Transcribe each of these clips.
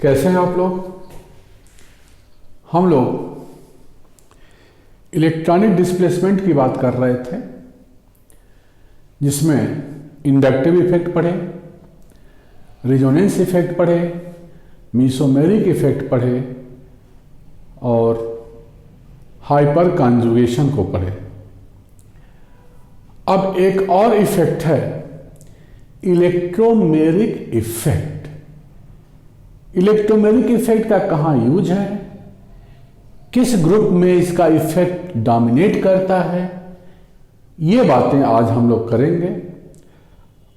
कैसे हैं आप लोग। हम लोग इलेक्ट्रॉनिक डिस्प्लेसमेंट की बात कर रहे थे, जिसमें इंडक्टिव इफेक्ट पढ़े, रिजोनेंस इफेक्ट पढ़े, मीसोमेरिक इफेक्ट पढ़े और हाइपर कॉन्जुगेशन को पढ़े। अब एक और इफेक्ट है इलेक्ट्रोमेरिक इफेक्ट। इलेक्ट्रोमेरिक इफेक्ट का कहाँ यूज है, किस ग्रुप में इसका इफेक्ट डोमिनेट करता है, ये बातें आज हम लोग करेंगे।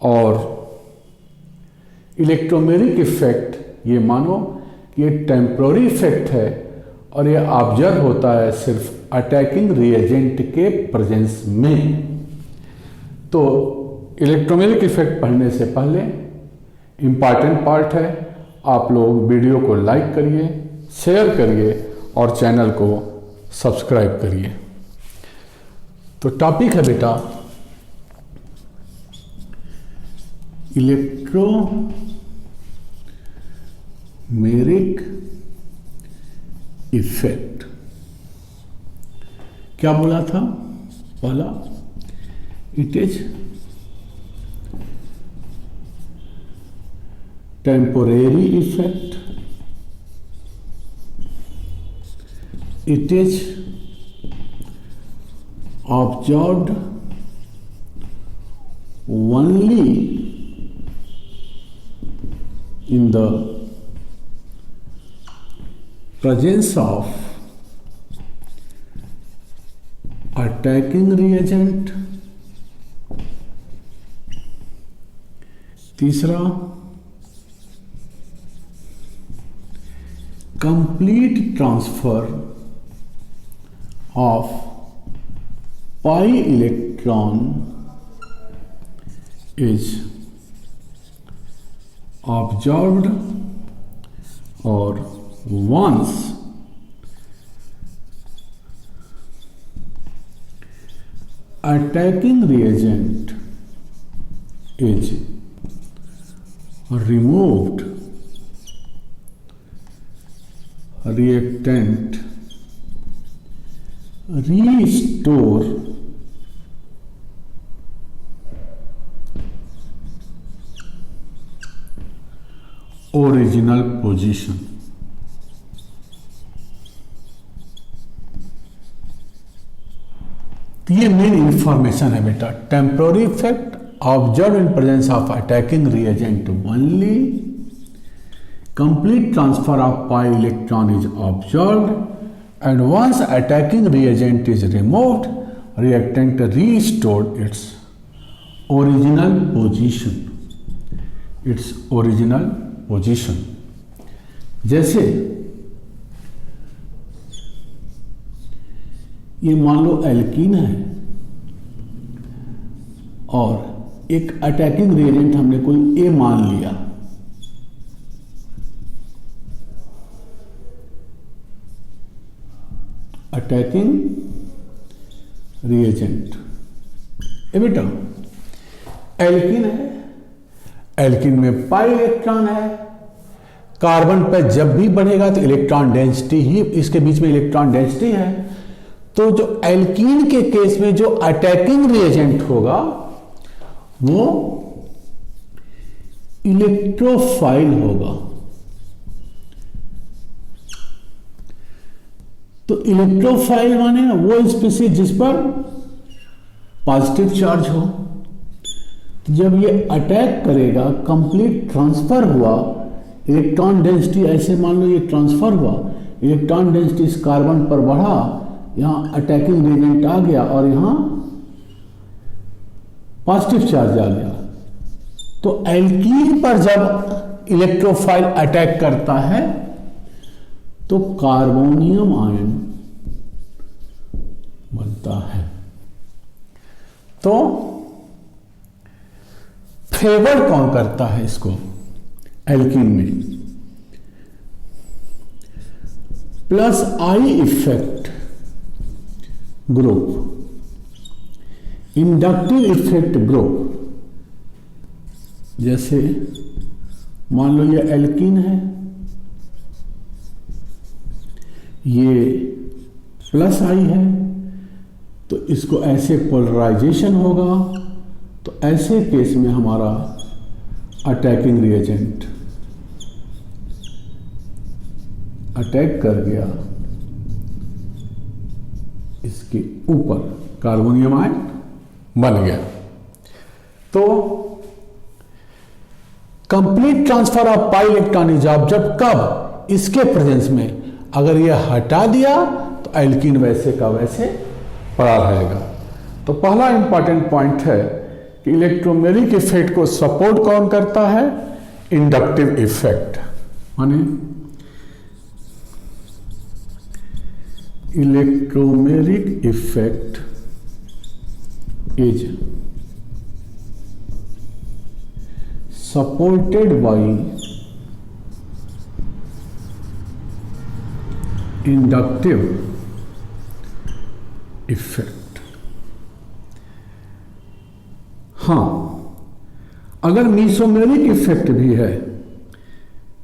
और इलेक्ट्रोमेरिक इफेक्ट ये मानो कि ये टेम्पोररी इफेक्ट है और ये ऑब्जर्व होता है सिर्फ अटैकिंग रिएजेंट के प्रेजेंस में। तो इलेक्ट्रोमेरिक इफेक्ट पढ़ने से पहले इम्पॉर्टेंट पार्ट है, आप लोग वीडियो को लाइक करिए, शेयर करिए और चैनल को सब्सक्राइब करिए। तो टॉपिक है बेटा इलेक्ट्रोमेरिक इफेक्ट। क्या बोला था पहला, it is temporary effect, it is observed only in the presence of attacking reagent। तीसरा, complete transfer of pi electron is observed, or once attacking reagent is removed, reactant restore original position. तो ये main information है बेटा। Temporary effect observe in presence of attacking reagent only, complete transfer of pi electron is observed, and once attacking reagent is removed, reactant restored its original position, its original position। जैसे ये मान लो alkene है और एक attacking reagent हमने कोई ए मान लिया, अटैकिंग रिएजेंट। ये बेटा एल्कीन है, एल्कीन में पाई इलेक्ट्रॉन है, कार्बन पर जब भी बढ़ेगा तो इलेक्ट्रॉन डेंसिटी ही, इसके बीच में इलेक्ट्रॉन डेंसिटी है। तो जो एल्कीन के केस में जो अटैकिंग रिएजेंट होगा वो इलेक्ट्रोफाइल होगा। तो इलेक्ट्रोफाइल माने ना वो स्पीसीज जिस पर पॉजिटिव चार्ज हो। तो जब ये अटैक करेगा, कंप्लीट ट्रांसफर हुआ, इलेक्ट्रॉन डेंसिटी ऐसे मान लो ये ट्रांसफर हुआ, इलेक्ट्रॉन डेंसिटी इस कार्बन पर बढ़ा, यहां अटैकिंग रिएजेंट आ गया और यहां पॉजिटिव चार्ज आ गया। तो एल्कीन पर जब इलेक्ट्रोफाइल अटैक करता है तो कार्बोनियम आयन बनता है। तो फेवर कौन करता है इसको एल्कीन में, plus I effect group, inductive effect group. जैसे मान लो ये एल्कीन है ये प्लस आई है, तो इसको ऐसे पोलराइजेशन होगा, तो ऐसे केस में हमारा अटैकिंग रिएजेंट अटैक कर गया इसके ऊपर, कार्बोनियम आयन बन गया। तो complete transfer of pi electron is observe कब? इसके प्रेजेंस में। अगर यह हटा दिया तो एल्कीन वैसे का वैसे पड़ा रहेगा। तो पहला इंपॉर्टेंट पॉइंट है कि इलेक्ट्रोमेरिक इफेक्ट को सपोर्ट कौन करता है? इंडक्टिव इफेक्ट, माने electromeric effect is supported by inductive effect। हाँ, अगर मीसोमेरिक इफेक्ट भी है,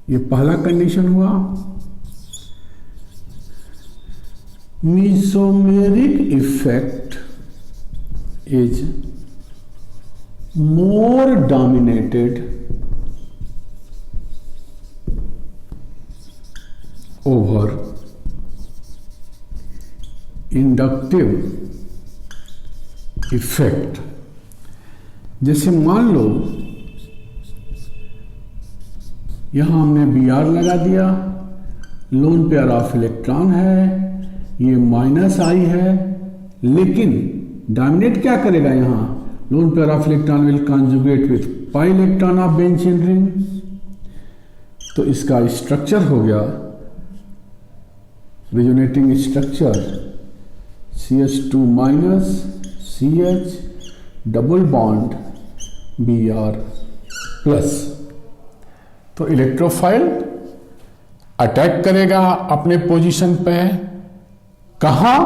ये पहला कंडीशन हुआ, mesomeric effect is more dominated over inductive effect। जैसे मान लो यहां हमने Br लगा दिया, लोन पेयर ऑफ इलेक्ट्रॉन है, ये माइनस आई है, लेकिन डोमिनेट क्या करेगा? यहां lone pair of electron will conjugate with pi electron of benzene ring. तो इसका स्ट्रक्चर हो गया resonating structure CH2 minus CH double bond Br plus. तो इलेक्ट्रोफाइल अटैक करेगा अपने पोजीशन पे। कहां?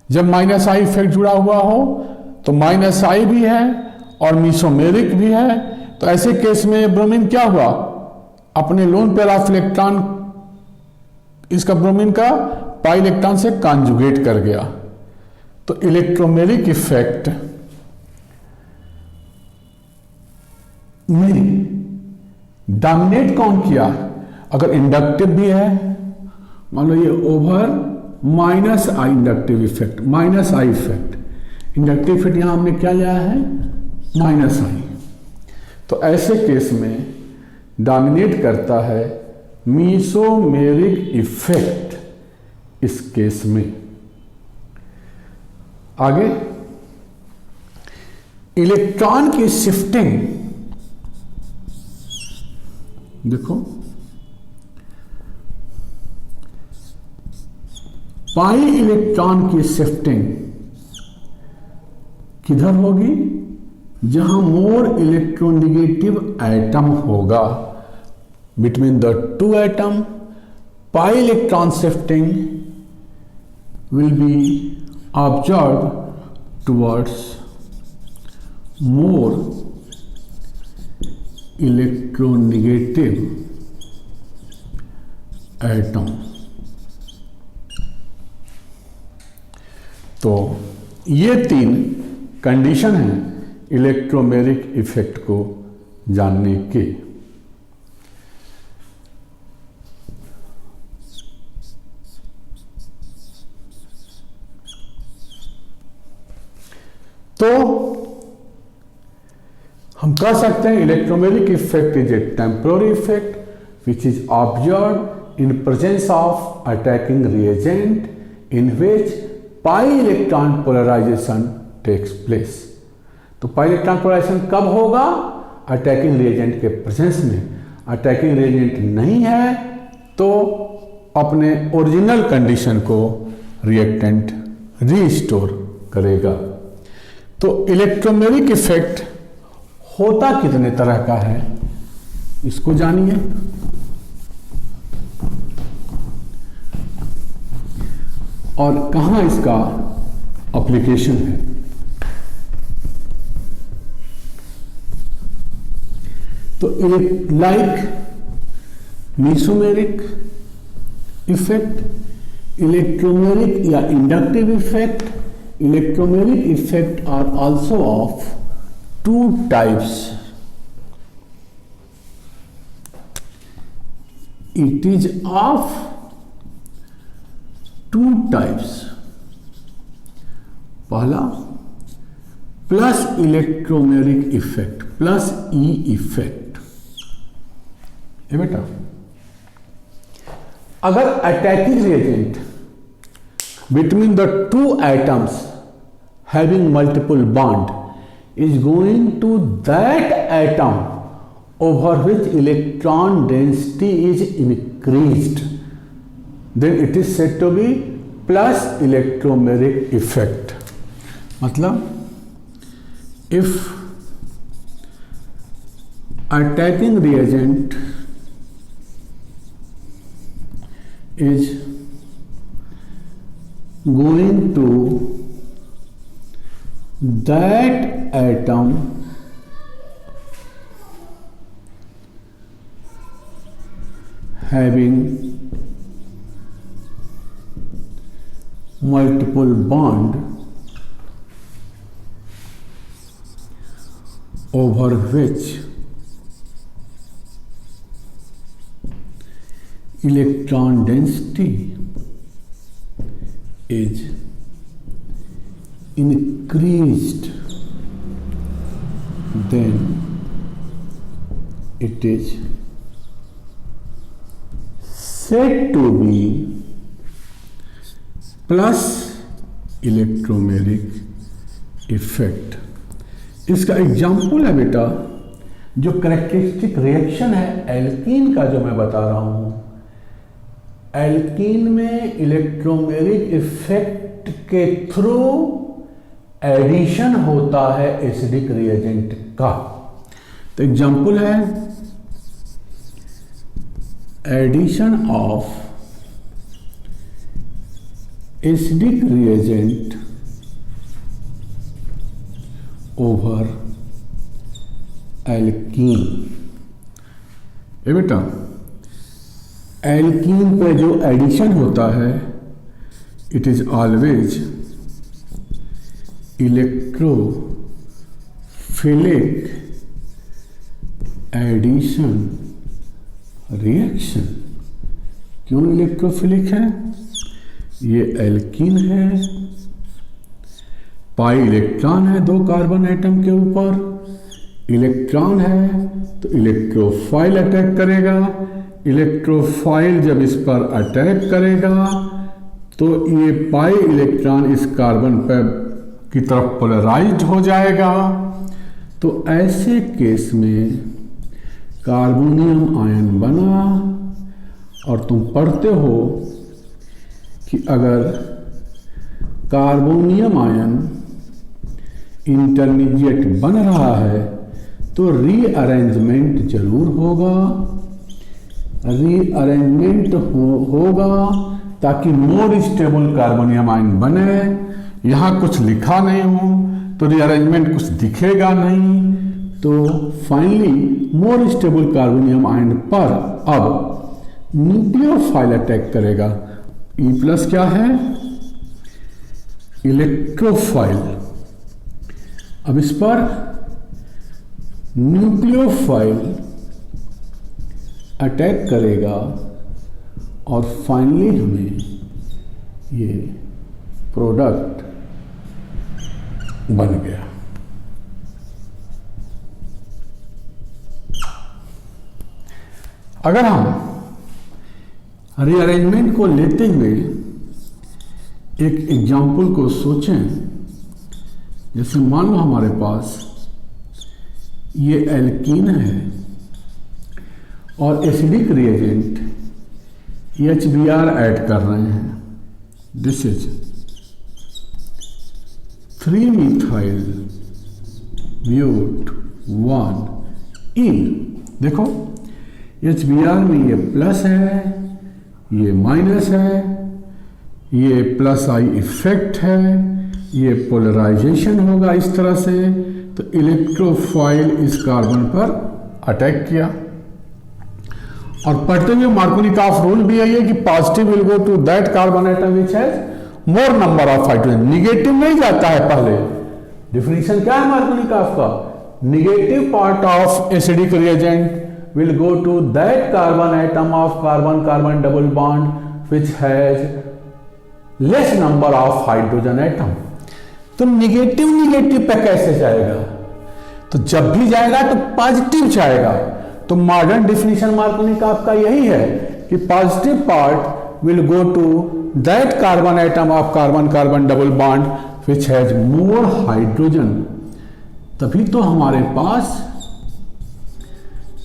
जब माइनस आई इफेक्ट जुड़ा हुआ हो, तो माइनस आई भी है और मीसोमेरिक भी है। तो ऐसे केस में ब्रोमीन क्या हुआ? अपने लोन पेयर ऑफ इलेक्ट्रॉन, इसका ब्रोमीन का पाई इलेक्ट्रॉन से कॉन्जुगेट कर गया। तो इलेक्ट्रोमेरिक इफेक्ट में डोमिनेट कौन किया? अगर इंडक्टिव भी है, मान लो ये over minus I inductive effect, minus I effect, inductive effect यहां हमने क्या लिया है? माइनस आई। तो ऐसे केस में डोमिनेट करता है मीसोमेरिक इफेक्ट इस केस में। आगे इलेक्ट्रॉन की शिफ्टिंग देखो, पाई इलेक्ट्रॉन की शिफ्टिंग किधर होगी? जहां मोर इलेक्ट्रोनेगेटिव एटम होगा between the to atom, pi electron shifting will be observe towards more electronegative atom. तो ये तीन कंडीशन है इलेक्ट्रोमेरिक इफेक्ट को जानने के। तो हम कह सकते हैं electromeric effect is a temporary effect which is observe in presence of attacking reagent in which pi electron polarization takes place. तो पाई इलेक्ट्रॉन पोलराइजेशन कब होगा? अटैकिंग रिएजेंट के प्रेजेंस में। अटैकिंग रिएजेंट नहीं है तो अपने ओरिजिनल कंडीशन को रिएक्टेंट रीस्टोर करेगा। तो इलेक्ट्रोमेरिक इफेक्ट होता कितने तरह का है इसको जानिए। और कहां इसका एप्लीकेशन है। तो लाइक मीसोमेरिक इफेक्ट, इलेक्ट्रोमेरिक या inductive effect. Electromeric effect are also of two types. It is of two types. पहला plus electromeric effect, plus E effect. ये बेटा अगर attacking reagent between the two atoms having multiple bond is going to that atom over which electron density is increased, then it is said to be plus electromeric effect. मतलब if attacking reagent is going to that atom having multiple bond over which electron density is increased, then it is said to be plus electromeric effect. इसका example है बेटा जो characteristic reaction है alkene का जो मैं बता रहा हूं. एल्कीन में इलेक्ट्रोमेरिक इफेक्ट के थ्रू एडिशन होता है एसिडिक रिएजेंट का. तो एग्जाम्पल है addition of acidic reagent over alkene. ये बेटा एल्कीन पे जो एडिशन होता है it is always electrophilic addition reaction. क्यों इलेक्ट्रोफिलिक है? ये एल्कीन है, पाई इलेक्ट्रॉन है दो कार्बन एटम के ऊपर, इलेक्ट्रॉन है तो इलेक्ट्रोफाइल अटैक करेगा. इलेक्ट्रोफाइल जब इस पर अटैक करेगा तो ये पाई इलेक्ट्रॉन इस कार्बन पर की तरफ पोलराइज्ड हो जाएगा. तो ऐसे केस में कार्बोनियम आयन बना. और तुम पढ़ते हो कि अगर कार्बोनियम आयन इंटरमीडिएट बन रहा है तो रीअरेंजमेंट जरूर होगा. रीअरेंजमेंट होगा ताकि मोर स्टेबल कार्बोनियम आयन बने. यहाँ कुछ लिखा नहीं हो तो रीअरेंजमेंट कुछ दिखेगा नहीं. तो finally more stable carbonium ion पर अब न्यूक्लियोफाइल अटैक करेगा. ई प्लस क्या है? इलेक्ट्रोफाइल. अब इस पर न्यूक्लियोफाइल अटैक करेगा और फाइनली हमें ये प्रोडक्ट बन गया. अगर हम रीअरेंजमेंट को लेते हुए एक एग्जाम्पल को सोचें, जैसे मान लो हमारे पास ये एल्कीन है और एसिडिक रिएजेंट HBr ऐड कर रहे हैं. This is 3-methyl but 1-ene. देखो HBr में ये प्लस है, ये माइनस है, ये प्लस आई इफेक्ट है, ये पोलराइजेशन होगा इस तरह से. तो इलेक्ट्रोफाइल इस कार्बन पर अटैक किया और पढ़ते हुए मार्कोनिकॉफ रूल भी यही है कि positive will go to that carbon atom which has more number of hydrogen, negative नहीं जाता है पहले। डिफिनीशन क्या है मार्कोनिकॉफ का? Negative part of acidic reagent will go to that carbon atom of carbon carbon double bond which has less number of hydrogen atom. तो negative negative पे कैसे जाएगा? तो जब भी जाएगा तो पॉजिटिव जाएगा। तो मॉडर्न डिफिनीशन मार्कोनिकॉफ का यही है कि positive part will go to that carbon atom of carbon carbon double bond which has more hydrogen. तभी तो हमारे पास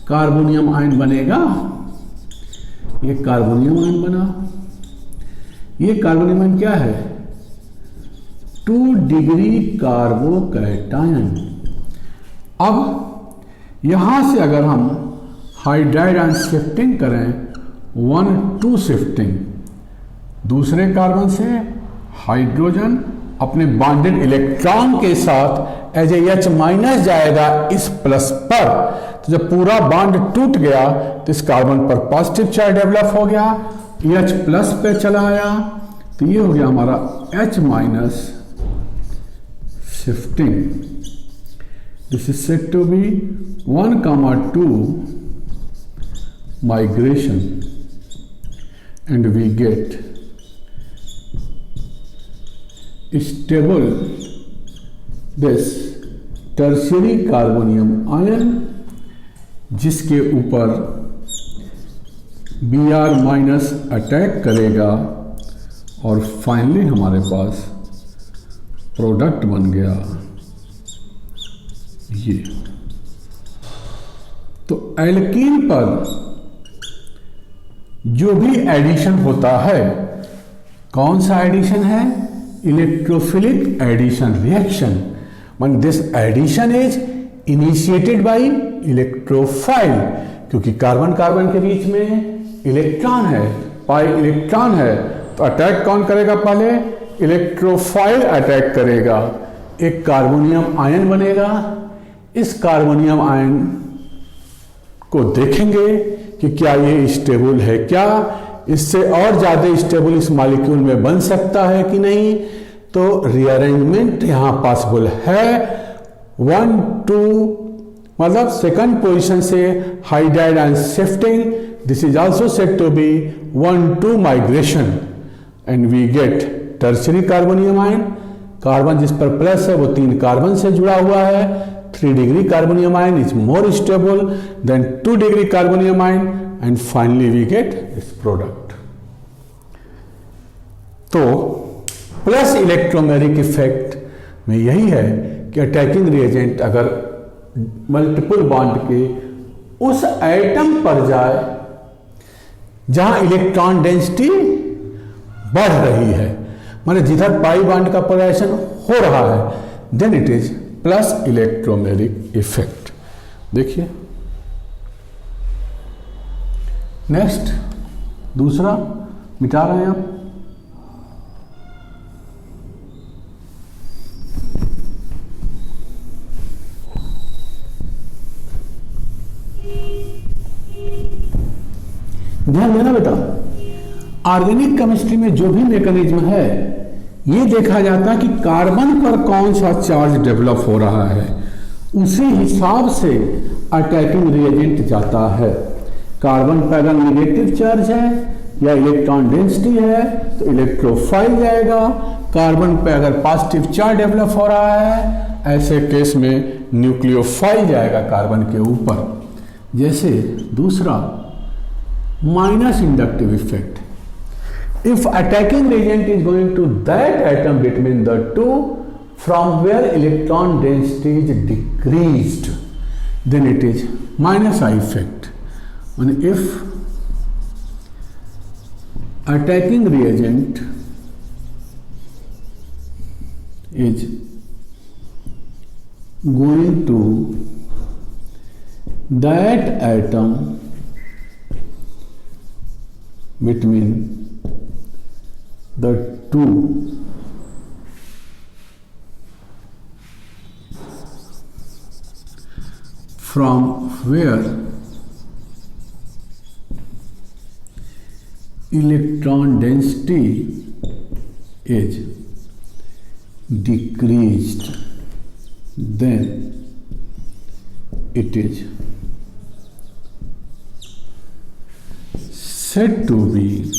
कार्बोनियम आयन बनेगा। ये कार्बोनियम आयन बना। ये कार्बोनियम आयन क्या है? 2 डिग्री कार्बोकैटायन। अब यहां से अगर हम हाइड्राइड आयन शिफ्टिंग करें 1-2 शिफ्टिंग, दूसरे कार्बन से हाइड्रोजन अपने बॉन्डेड इलेक्ट्रॉन के साथ एज एच माइनस जाएगा इस प्लस पर। तो जब पूरा बॉन्ड टूट गया तो इस कार्बन पर पॉजिटिव चार्ज डेवलप हो गया, एच प्लस पे चला आया, तो ये हो गया हमारा H minus shifting. This is said to be 1,2 migration, and we get stable this tertiary carbonium ion जिसके ऊपर Br माइनस अटैक करेगा और फाइनली हमारे पास प्रोडक्ट बन गया ये। तो एल्कीन पर जो भी एडिशन होता है, कौन सा एडिशन है? Electrophilic addition reaction. Mean this addition is initiated by electrophile, क्योंकि कार्बन कार्बन के बीच में इलेक्ट्रॉन है, पाई इलेक्ट्रॉन है, तो अटैक कौन करेगा? पहले इलेक्ट्रोफाइल अटैक करेगा, एक कार्बोनियम आयन बनेगा। इस कार्बोनियम आयन को देखेंगे कि क्या ये स्टेबल है, क्या इससे और ज्यादा स्टेबल इस मॉलिक्यूल में बन सकता है कि नहीं। तो रीअरेंजमेंट यहां पॉसिबल है। 1-2 मतलब सेकंड पोजीशन से hydride ion shifting, this is also said to be 1-2 migration, and we get tertiary carbonium ion. Carbon जिस पर प्लस है वो 3 कार्बन से जुड़ा हुआ है। 3 degree carbonium ion is more stable than 2 degree carbonium ion, and finally we get this product. तो plus electromeric effect में यही है कि अटैकिंग रिएजेंट अगर मल्टीपल बॉन्ड के उस एटम पर जाए जहां इलेक्ट्रॉन डेंसिटी बढ़ रही है, माने जिधर पाई बॉन्ड का पोलराइजेशन हो रहा है, then it is plus electromeric effect. देखिए नेक्स्ट दूसरा मिटा रहे हैं आप। ध्यान देना बेटा, ऑर्गेनिक केमिस्ट्री में जो भी मैकेनिज्म है ये देखा जाता है कि कार्बन पर कौन सा चार्ज डेवलप हो रहा है, उसी हिसाब से अटैकिंग रिएजेंट जाता है। कार्बन पर अगर नेगेटिव चार्ज है या इलेक्ट्रॉन डेंसिटी है तो इलेक्ट्रोफाइल जाएगा। कार्बन पे अगर पॉजिटिव चार्ज डेवलप हो रहा है, ऐसे केस में न्यूक्लियोफाइल जाएगा कार्बन के ऊपर। जैसे दूसरा minus inductive effect, if attacking reagent is going to that atom between the two from where electron density is decreased, then it is minus I effect. And if attacking reagent is going to that atom between the two from where electron density is decreased, then it is said to be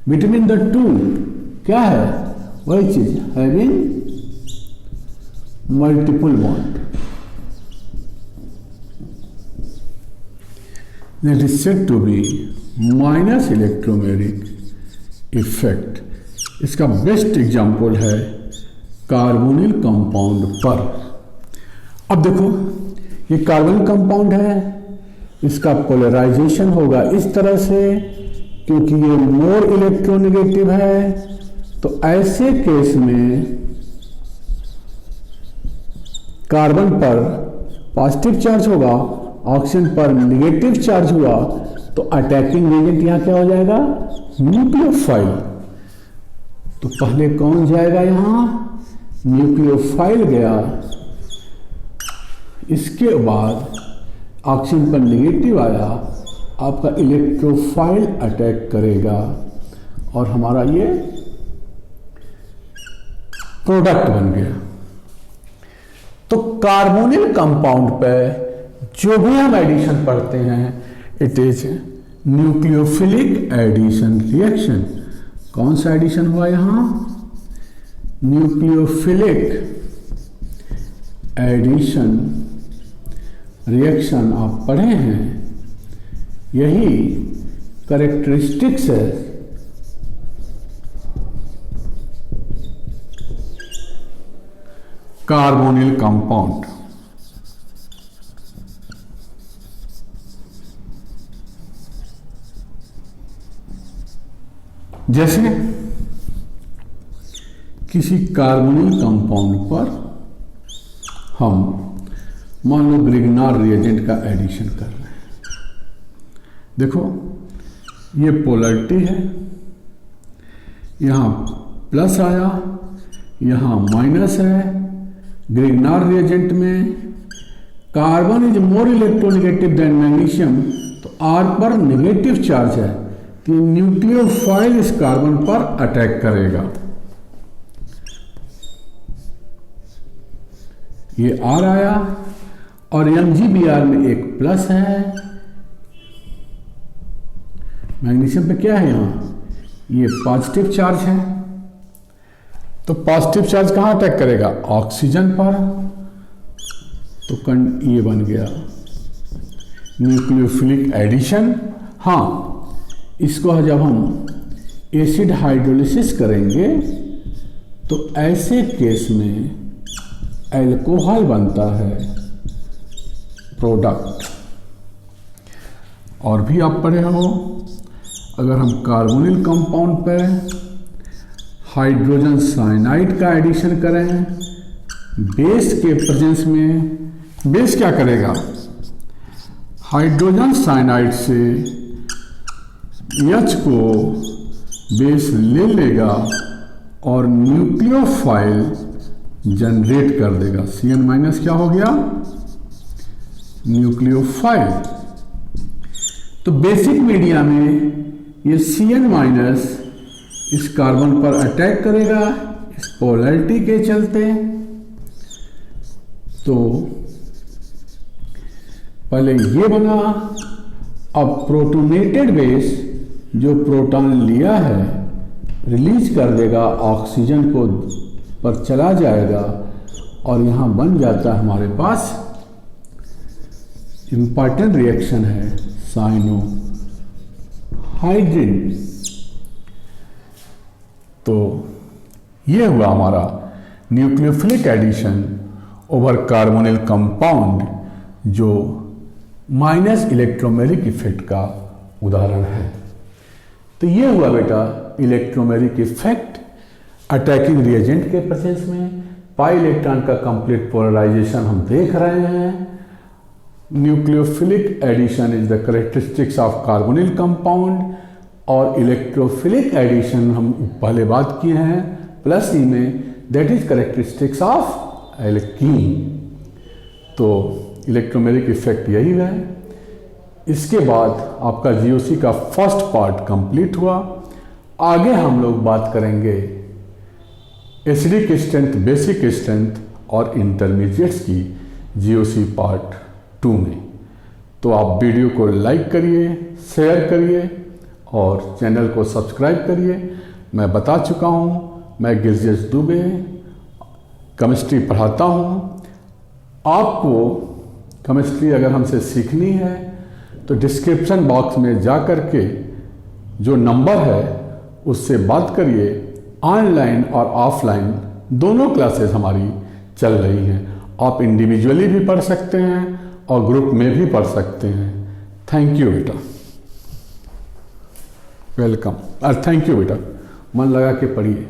between the two, क्या है वही चीज, having multiple bond, that is said to be minus electromeric effect. इसका best example है carbonyl compound पर। अब देखो ये कार्बोनिल कंपाउंड है, इसका पोलराइजेशन होगा इस तरह से, क्योंकि ये मोर इलेक्ट्रोनेगेटिव है, तो ऐसे केस में कार्बन पर पॉजिटिव चार्ज होगा, ऑक्सीजन पर नेगेटिव चार्ज हुआ, तो अटैकिंग एजेंट यहां क्या हो जाएगा, न्यूक्लियोफाइल। तो पहले कौन जाएगा यहां, न्यूक्लियोफाइल गया, इसके बाद ऑक्सीजन पर नेगेटिव आया, आपका इलेक्ट्रोफाइल अटैक करेगा और हमारा ये प्रोडक्ट बन गया। तो कार्बोनिल कंपाउंड पे जो भी हम एडिशन पढ़ते हैं, it is nucleophilic addition reaction. कौन सा एडिशन हुआ यहां, न्यूक्लियोफिलिक एडिशन रिएक्शन आप पढ़े हैं, यही कैरेक्टरिस्टिक्स है कार्बोनिल कंपाउंड। जैसे किसी कार्बोनिल कंपाउंड पर हम मान लो ग्रिग्नार रिएजेंट का एडिशन कर रहे हैं, देखो ये पोलरिटी है, यहां प्लस आया, यहां माइनस है। ग्रिग्नार रिएजेंट में carbon is more electronegative than magnesium, तो आर पर नेगेटिव चार्ज है, कि न्यूक्लियोफाइल इस कार्बन पर अटैक करेगा। ये आर आया और MgBr में एक प्लस है, मैग्नीशियम पे क्या है यहां, ये पॉजिटिव चार्ज है, तो पॉजिटिव चार्ज कहां अटैक करेगा, ऑक्सीजन पर, तो ये बन गया न्यूक्लियोफिलिक एडिशन। हाँ, इसको जब हम एसिड हाइड्रोलिसिस करेंगे तो ऐसे केस में अल्कोहल बनता है प्रोडक्ट। और भी आप पढ़े हो, अगर हम कार्बोनिल कंपाउंड पर हाइड्रोजन साइनाइड का एडिशन करें बेस के प्रेजेंस में, बेस क्या करेगा, हाइड्रोजन साइनाइड से H को बेस ले लेगा और न्यूक्लियोफाइल जनरेट कर देगा। Cn माइनस क्या हो गया, न्यूक्लियोफाइल। तो बेसिक मीडिया में ये Cn माइनस इस कार्बन पर अटैक करेगा इस पोलैरिटी के चलते। तो पहले ये बना, अब प्रोटोनेटेड बेस जो प्रोटॉन लिया है रिलीज कर देगा, ऑक्सीजन को पर चला जाएगा और यहां बन जाता है हमारे पास इंपॉर्टेंट रिएक्शन है साइनो हाइड्रिन। तो ये हुआ हमारा nucleophilic addition over carbonyl compound, जो माइनस इलेक्ट्रोमेरिक इफेक्ट का उदाहरण है। तो ये हुआ बेटा इलेक्ट्रोमेरिक इफेक्ट अटैकिंग रिएजेंट के प्रेजेंस में। पाई इलेक्ट्रॉन का कंप्लीट पोलराइजेशन हम देख रहे हैं। Nucleophilic addition is the characteristics of carbonyl compound, और इलेक्ट्रोफिलिक एडिशन हम पहले बात किए हैं प्लस ई में, that is characteristics of alkene. तो इलेक्ट्रोमेरिक इफेक्ट यही है। इसके बाद आपका जीओसी का फर्स्ट पार्ट कंप्लीट हुआ। आगे हम लोग बात करेंगे एसिडिक स्ट्रेंथ, बेसिक स्ट्रेंथ और इंटरमीडिएट्स की जीओसी पार्ट 2 में। तो आप वीडियो को लाइक करिए, शेयर करिए और चैनल को सब्सक्राइब करिए। मैं बता चुका हूँ, मैं गिरजेश दुबे केमिस्ट्री पढ़ाता हूँ। आपको केमिस्ट्री अगर हमसे सीखनी है तो डिस्क्रिप्शन बॉक्स में जा कर के जो नंबर है उससे बात करिए। ऑनलाइन और ऑफलाइन दोनों क्लासेस हमारी चल रही हैं। आप इंडिविजुअली भी पढ़ सकते हैं और ग्रुप में भी पढ़ सकते हैं। थैंक यू बेटा, वेलकम। थैंक यू बेटा, मन लगा के पढ़िए।